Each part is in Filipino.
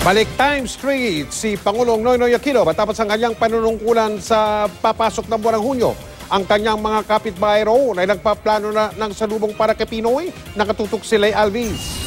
Balik Time Street si Pangulong Noynoy Aquino matapos ang kanyang panunungkulan sa papasok ng buwan ng Hunyo. Ang kanyang mga kapitbahay roon ay nagpaplano na ng salubong para kay Pinoy. Nakatutok si Lay Alvis.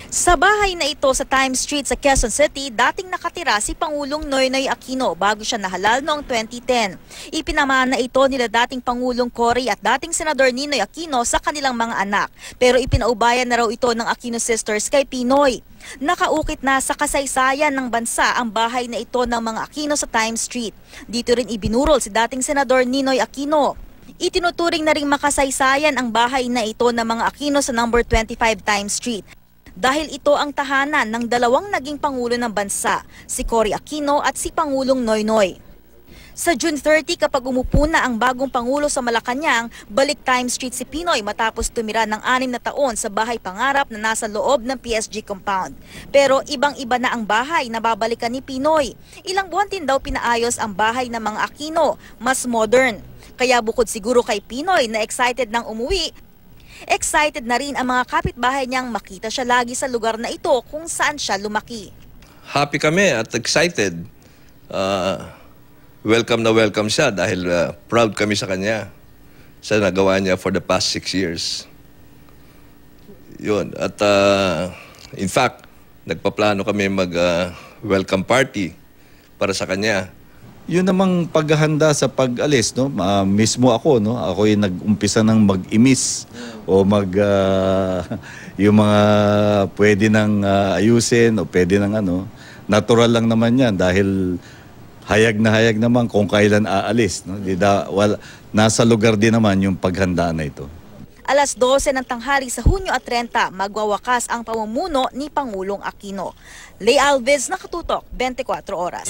Sa bahay na ito sa Time Street sa Quezon City, dating nakatira si Pangulong Noynoy Aquino bago siya nahalal noong 2010. Ipinamana ito nila dating Pangulong Cory at dating Senador Ninoy Aquino sa kanilang mga anak. Pero ipinaubayan na raw ito ng Aquino Sisters kay Pinoy. Nakaukit na sa kasaysayan ng bansa ang bahay na ito ng mga Aquino sa Time Street. Dito rin ibinurol si dating Senador Ninoy Aquino. Itinuturing na ring makasaysayan ang bahay na ito ng mga Aquino sa number 25 Time Street. Dahil ito ang tahanan ng dalawang naging Pangulo ng bansa, si Cory Aquino at si Pangulong Noynoy. Sa June 30 kapag umupo na ang bagong Pangulo sa Malacanang, balik Time Street si Pinoy matapos tumira ng 6 na taon sa bahay pangarap na nasa loob ng PSG compound. Pero ibang-iba na ang bahay na babalikan ni Pinoy. Ilang buwan din daw pinaayos ang bahay ng mga Aquino, mas modern. Kaya bukod siguro kay Pinoy na excited nang umuwi, excited na rin ang mga kapitbahay niyang makita siya lagi sa lugar na ito kung saan siya lumaki. Happy kami at excited. Welcome na welcome siya dahil proud kami sa kanya sa nagawa niya for the past 6 years. Yun. At in fact, nagpaplano kami mag-welcome party para sa kanya. Yun namang paghahanda sa pag-alis, no? Mismo ako, no? Ako yung nag-umpisa ng mag-imis o yung mga pwede nang ayusin o pwede nang ano. Natural lang naman yan dahil hayag na hayag naman kung kailan aalis, no? Nasa lugar din naman yung paghanda na ito. Alas 12 ng tanghali sa Hunyo at 30, magwawakas ang pamumuno ni Pangulong Aquino. Lay Alvis, Nakatutok, 24 Oras.